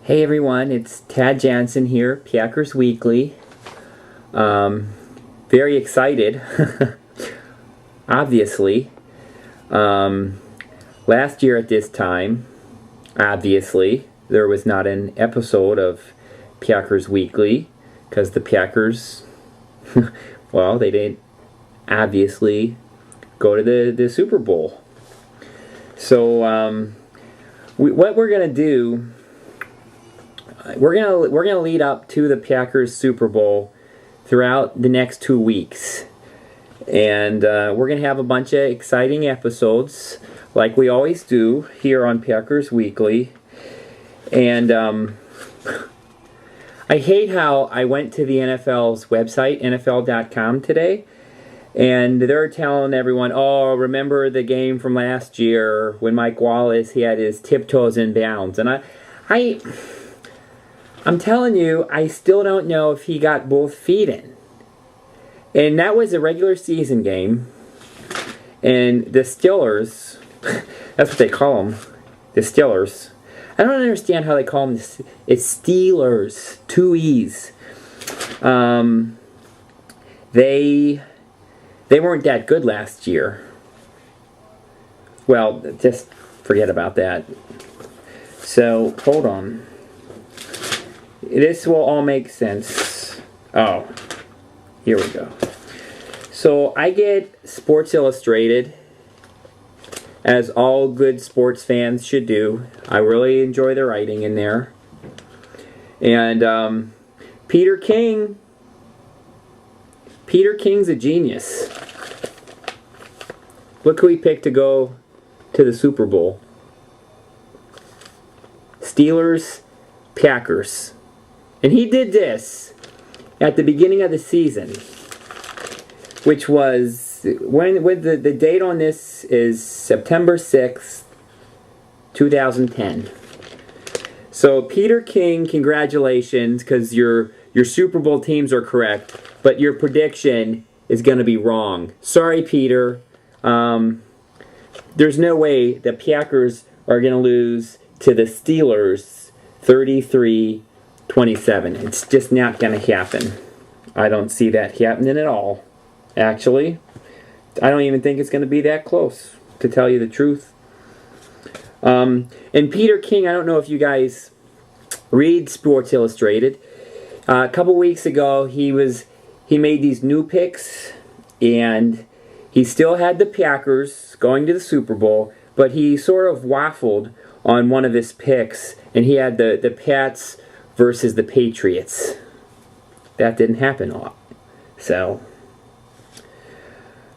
Hey everyone, it's Todd Jansen here, Packers Weekly. Very excited, obviously. Last year at this time, obviously, there was not an episode of Packers Weekly because the Packers, well, they didn't obviously go to the Super Bowl. So, what we're going to do, we're gonna lead up to the Packers Super Bowl throughout the next 2 weeks, and we're gonna have a bunch of exciting episodes like we always do here on Packers Weekly. And I hate how I went to the NFL's website, NFL.com, today, and they're telling everyone, "Oh, remember the game from last year when Mike Wallace, he had his tiptoes in bounds," and I'm telling you, I still don't know if he got both feet in. And that was a regular season game. And the Steelers, that's what they call them, the Steelers. I don't understand how they call them. It's Steelers, 2 E's. They weren't that good last year. Well, just forget about that. So, hold on. This will all make sense. Oh, here we go. So I get Sports Illustrated, as all good sports fans should do. I really enjoy the writing in there. And Peter King's a genius. Look who he picked to go to the Super Bowl. Steelers, Packers. And he did this at the beginning of the season, which was, when the date on this is September 6th, 2010. So Peter King, congratulations, because your Super Bowl teams are correct, but your prediction is going to be wrong. Sorry, Peter. There's no way the Packers are going to lose to the Steelers 33-27. It's just not going to happen. I don't see that happening at all. Actually, I don't even think it's going to be that close, to tell you the truth. And Peter King, I don't know if you guys read Sports Illustrated. A couple weeks ago, he made these new picks, and he still had the Packers going to the Super Bowl, but he sort of waffled on one of his picks, and he had the Pats versus the Patriots. That didn't happen a lot. So,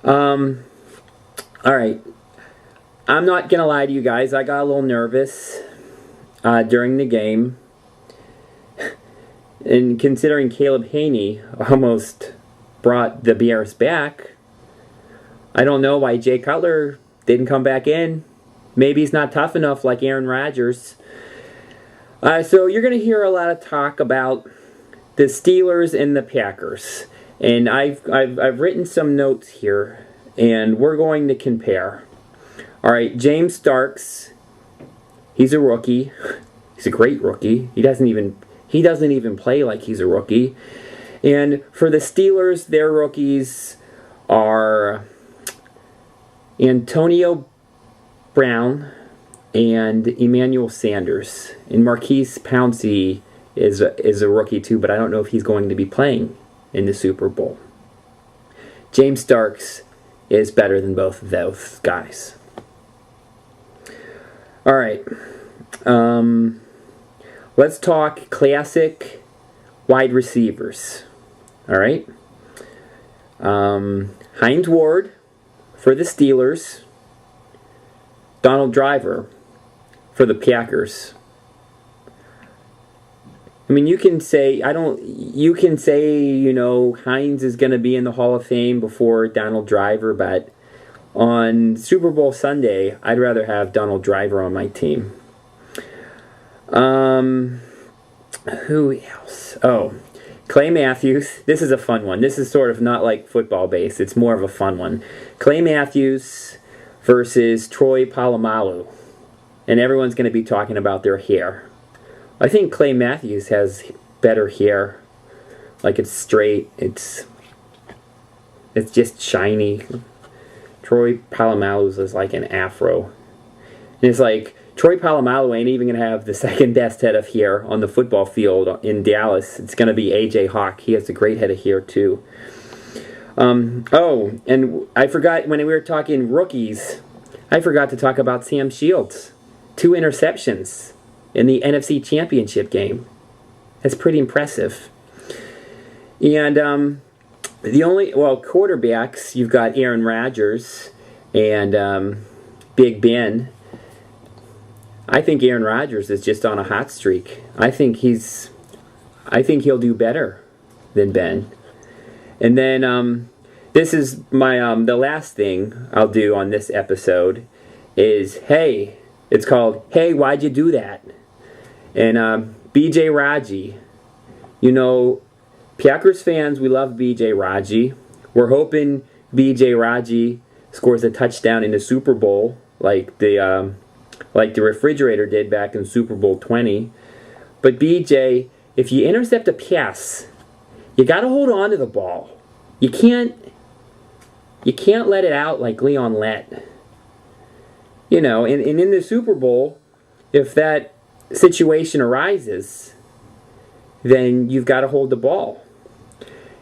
alright. I'm not going to lie to you guys. I got a little nervous during the game. And considering Caleb Haney almost brought the Bears back, I don't know why Jay Cutler didn't come back in. Maybe he's not tough enough like Aaron Rodgers. So you're going to hear a lot of talk about the Steelers and the Packers. And I've written some notes here, and we're going to compare. All right, James Starks, he's a rookie. He's a great rookie. He doesn't even play like he's a rookie. And for the Steelers, their rookies are Antonio Brown and Emmanuel Sanders. And Marquise Pouncey is a rookie too, but I don't know if he's going to be playing in the Super Bowl. James Starks is better than both of those guys. All right. Let's talk classic wide receivers. All right. Hines Ward for the Steelers. Donald Driver for the Packers. I mean, you can say, Hines is going to be in the Hall of Fame before Donald Driver, but on Super Bowl Sunday, I'd rather have Donald Driver on my team. Who else? Oh, Clay Matthews. This is a fun one. This is sort of not like football based. It's more of a fun one. Clay Matthews versus Troy Polamalu. And everyone's going to be talking about their hair. I think Clay Matthews has better hair. Like, it's straight. It's just shiny. Troy Polamalu's is like an afro. And it's like, Troy Polamalu ain't even going to have the second best head of hair on the football field in Dallas. It's going to be A.J. Hawk. He has a great head of hair, too. Oh, and I forgot, when we were talking rookies, I forgot to talk about Sam Shields. 2 interceptions in the NFC Championship game. That's pretty impressive. And quarterbacks, you've got Aaron Rodgers and Big Ben. I think Aaron Rodgers is just on a hot streak. I think he'll do better than Ben. And then this is my the last thing I'll do on this episode is it's called Hey, Why'd You Do That? And B.J. Raji, Packers fans, we love B.J. Raji. We're hoping B.J. Raji scores a touchdown in the Super Bowl like the refrigerator did back in Super Bowl 20. But B.J., if you intercept a pass, you got to hold on to the ball. You can't let it out like Leon Lett. And in the Super Bowl, if that situation arises, then you've got to hold the ball.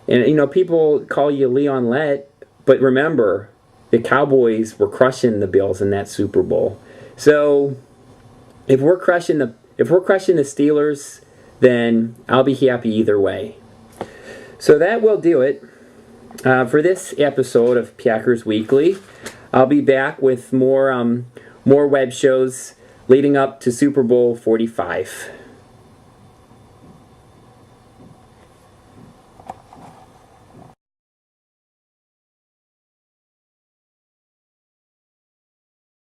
And, people call you Leon Lett, but remember, the Cowboys were crushing the Bills in that Super Bowl. So, if we're crushing the Steelers, then I'll be happy either way. So that will do it for this episode of Packers Weekly. I'll be back with more web shows leading up to Super Bowl 45.